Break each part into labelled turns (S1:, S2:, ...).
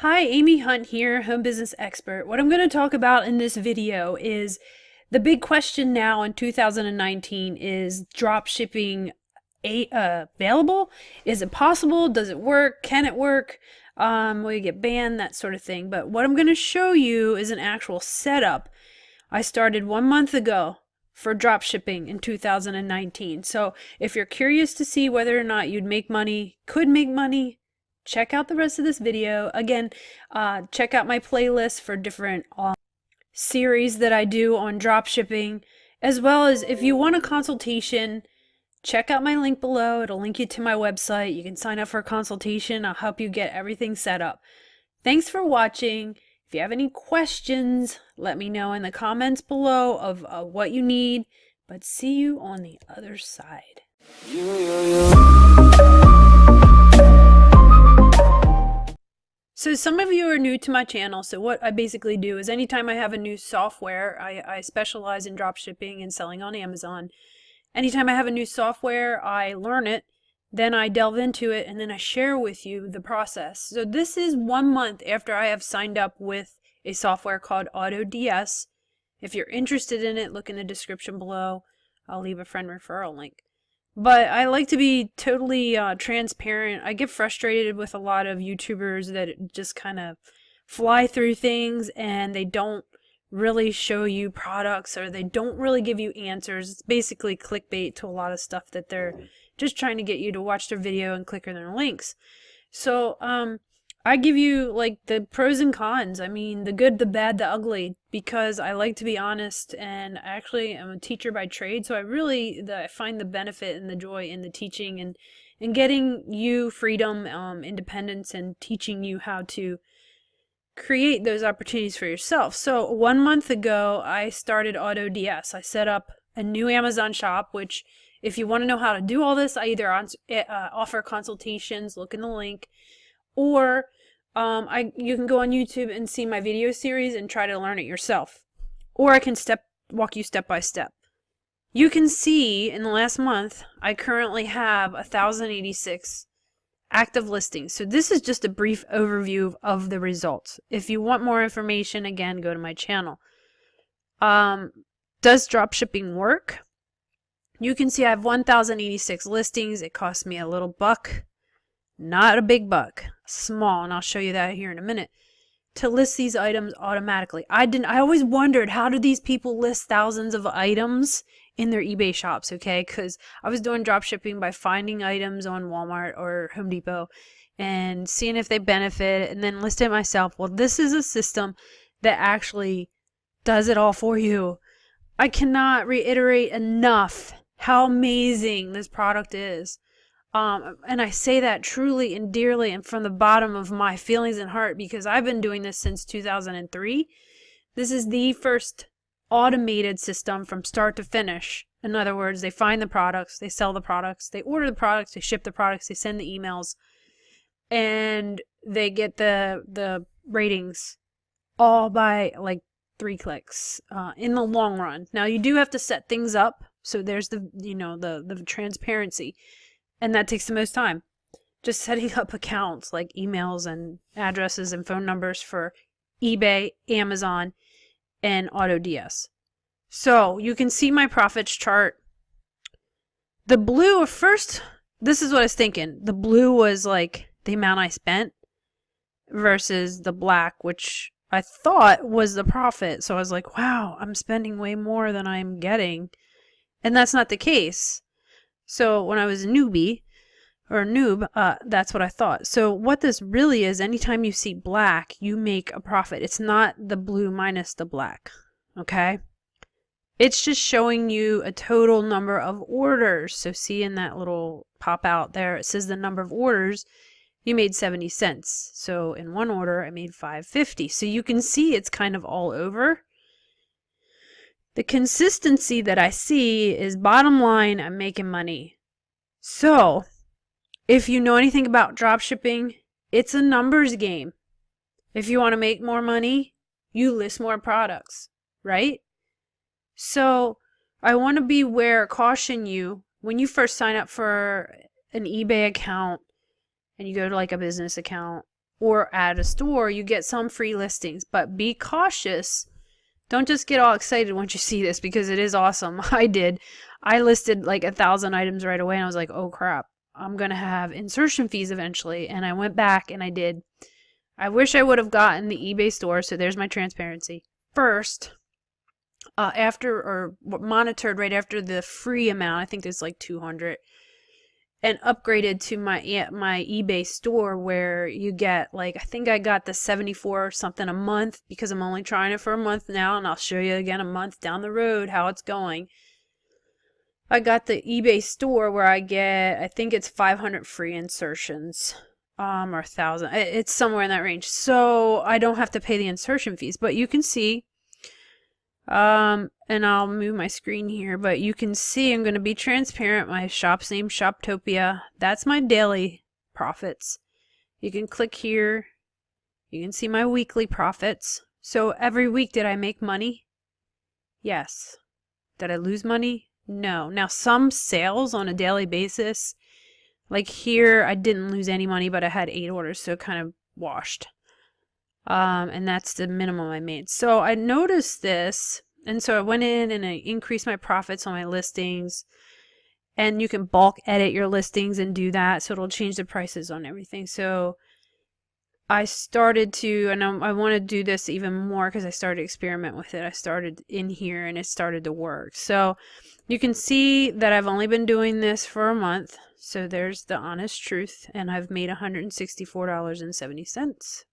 S1: Hi, Amy Hunt here, home business expert. What I'm going to talk about in this video is the big question now in 2019 is drop shipping available? Is it possible? Does it work? Can it work? Will you get banned? That sort of thing. But what I'm going to show you is an actual setup I started 1 month ago for drop shipping in 2019. So if you're curious to see whether or not you'd make money, could make money, check out the rest of this video. Again, check out my playlist for different series that I do on drop shipping, as well as if you want a consultation, check out my link below. It'll link you to my website. You can sign up for a consultation. I'll help you get everything set up. Thanks for watching. If you have any questions, let me know in the comments below of what you need. But see you on the other side. So some of you are new to my channel, so what I basically do is anytime I have a new software, I specialize in drop shipping and selling on Amazon. Anytime I have a new software, I learn it, then I delve into it, and then I share with you the process. So this is 1 month after I have signed up with a software called AUTODS. If you're interested in it, look in the description below. I'll leave a friend referral link. But I like to be totally transparent. I get frustrated with a lot of YouTubers that just kind of fly through things and they don't really show you products, or they don't really give you answers. It's basically clickbait to a lot of stuff that they're just trying to get you to watch their video and click on their links. So I give you like the pros and cons. I mean, the good, the bad, the ugly, because I like to be honest, and actually I'm a teacher by trade, so I find the benefit and the joy in the teaching and getting you freedom, independence, and teaching you how to create those opportunities for yourself. So 1 month ago, I started AUTODS. I set up a new Amazon shop, which if you want to know how to do all this, I either offer consultations, look in the link, or you can go on YouTube and see my video series and try to learn it yourself. Or I can walk you step by step. You can see in the last month, I currently have 1,086 active listings. So this is just a brief overview of the results. If you want more information, again, go to my channel. Does dropshipping work? You can see I have 1,086 listings. It cost me a little buck, not a big buck, small, and I'll show you that here in a minute, to list these items automatically. I always wondered, how do these people list thousands of items in their eBay shops, okay? Because I was doing drop shipping by finding items on Walmart or Home Depot and seeing if they benefit and then list it myself. Well, this is a system that actually does it all for you. I cannot reiterate enough how amazing this product is. And I say that truly and dearly and from the bottom of my feelings and heart, because I've been doing this since 2003. This is the first automated system from start to finish. In other words, they find the products, they sell the products, they order the products, they ship the products, they send the emails, and they get the ratings all by like 3 clicks in the long run. Now you do have to set things up, so there's the transparency. And that takes the most time. Just setting up accounts like emails and addresses and phone numbers for eBay, Amazon, and AUTODS. So you can see my profits chart. The blue at first, this is what I was thinking. The blue was like the amount I spent versus the black, which I thought was the profit. So I was like, wow, I'm spending way more than I'm getting. And that's not the case. So when I was a newbie, or a noob, that's what I thought. So what this really is, anytime you see black, you make a profit. It's not the blue minus the black, okay? It's just showing you a total number of orders. So see in that little pop out there, it says the number of orders, you made 70 cents. So in one order, I made $5.50. So you can see it's kind of all over. The consistency that I see is bottom line, I'm making money. So if you know anything about drop shipping, it's a numbers game. If you want to make more money, you list more products, right? So I want to caution you when you first sign up for an eBay account and you go to like a business account or at a store, you get some free listings. But be cautious. Don't just get all excited once you see this, because it is awesome. I did. I listed like 1,000 items right away, and I was like, oh crap, I'm going to have insertion fees eventually. And I went back and I did. I wish I would have gotten the eBay store, so there's my transparency. First, after, or monitored right after the free amount, I think there's like 200, and upgraded to my eBay store, where you get like, I think I got the 74 or something a month, because I'm only trying it for a month now, and I'll show you again a month down the road how it's going. I got the eBay store where I get, I think it's 500 free insertions, or 1,000. It's somewhere in that range. So I don't have to pay the insertion fees, but you can see, and I'll move my screen here, but you can see I'm going to be transparent. My shop's name, Shoptopia. That's my daily profits. You can click here. You can see my weekly profits. So every week, did I make money? Yes. Did I lose money? No. Now, some sales on a daily basis, like here, I didn't lose any money, but I had 8 orders, so it kind of washed. And that's the minimum I made. So I noticed this, and so I went in and I increased my profits on my listings. And you can bulk edit your listings and do that, so it'll change the prices on everything. So I started to, and I want to do this even more because I started to experiment with it. I started in here and it started to work. So you can see that I've only been doing this for a month. So there's the honest truth, and I've made $164.70.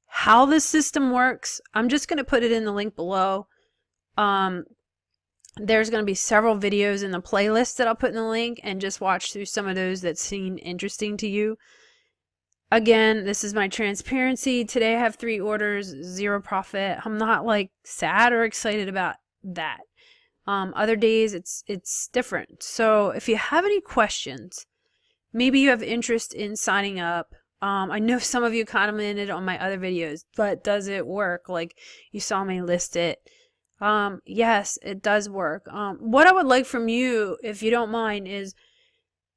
S1: How this system works, I'm just going to put it in the link below. There's going to be several videos in the playlist that I'll put in the link, and just watch through some of those that seem interesting to you. Again, this is my transparency. Today I have 3 orders, 0 profit. I'm not like sad or excited about that. Other days it's different. So if you have any questions, maybe you have interest in signing up. I know some of you commented on my other videos, but does it work? Like, you saw me list it. Yes, it does work. What I would like from you, if you don't mind, is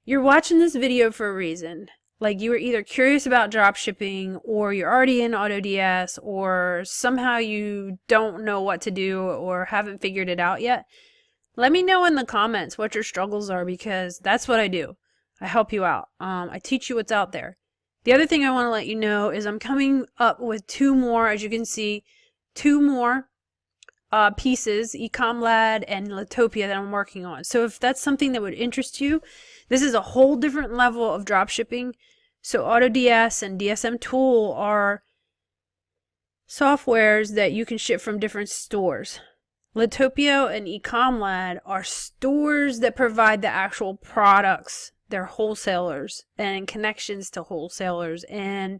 S1: you're watching this video for a reason. Like, you were either curious about dropshipping, or you're already in AUTODS, or somehow you don't know what to do or haven't figured it out yet. Let me know in the comments what your struggles are, because that's what I do. I help you out. I teach you what's out there. The other thing I want to let you know is I'm coming up with 2 more, as you can see, 2 more pieces, EcomLad and Latopia, that I'm working on. So if that's something that would interest you, this is a whole different level of dropshipping. So AUTODS and DSM Tool are softwares that you can ship from different stores. Latopia and EcomLad are stores that provide the actual products. They're wholesalers and connections to wholesalers and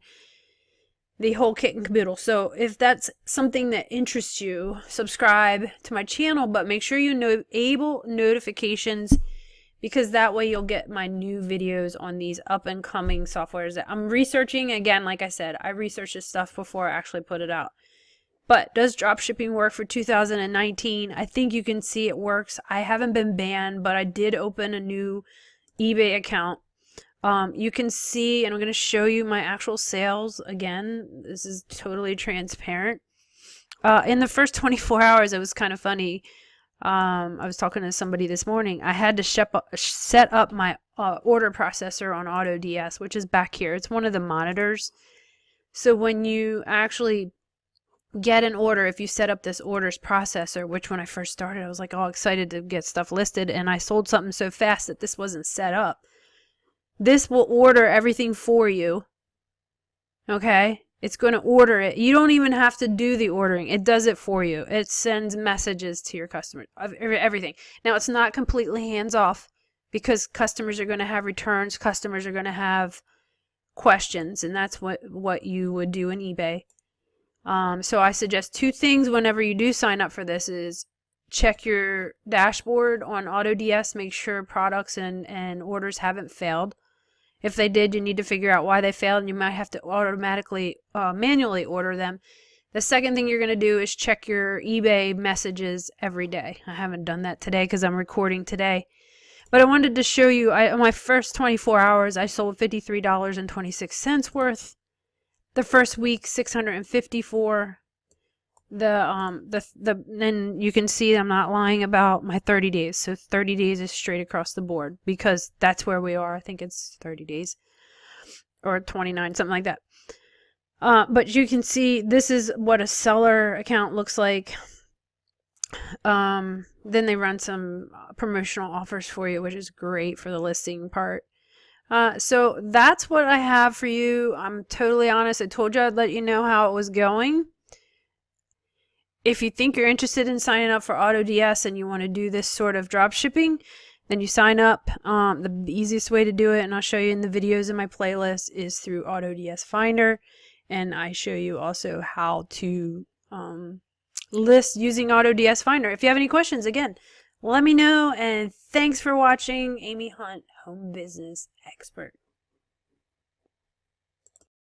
S1: the whole kit and caboodle. So if that's something that interests you, subscribe to my channel, but make sure you enable notifications, because that way you'll get my new videos on these up and coming softwares that I'm researching. Again, like I said, I research this stuff before I actually put it out. But does dropshipping work for 2019? I think you can see it works. I haven't been banned, but I did open a new eBay account. You can see, and I'm going to show you my actual sales again. This is totally transparent. In the first 24 hours, it was kind of funny. I was talking to somebody this morning. I had to set up my order processor on AUTODS, which is back here. It's one of the monitors. So when you actually get an order, if you set up this orders processor, which when I first started, I was like all excited to get stuff listed, and I sold something so fast that this wasn't set up. This will order everything for you. Okay? It's going to order it. You don't even have to do the ordering. It does it for you. It sends messages to your customers of everything. Now, it's not completely hands-off, because customers are going to have returns. Customers are going to have questions, and that's what you would do in eBay. So I suggest 2 things whenever you do sign up for this is check your dashboard on AUTODS. Make sure products and orders haven't failed. If they did, you need to figure out why they failed, and you might have to automatically, manually order them. The second thing you're going to do is check your eBay messages every day. I haven't done that today because I'm recording today. But I wanted to show you, in my first 24 hours, I sold $53.26 worth. The first week 654. Then you can see I'm not lying about my 30 days. So 30 days is straight across the board because that's where we are. I think it's 30 days or 29, something like that. But you can see this is what a seller account looks like. Then they run some promotional offers for you, which is great for the listing part. So that's what I have for you. I'm totally honest. I told you I'd let you know how it was going. If you think you're interested in signing up for AUTODS and you want to do this sort of drop shipping, then you sign up. The easiest way to do it, and I'll show you in the videos in my playlist, is through AUTODS Finder. And I show you also how to list using AUTODS Finder. If you have any questions, again, let me know. And thanks for watching. Amy Hunt, Home Business Expert.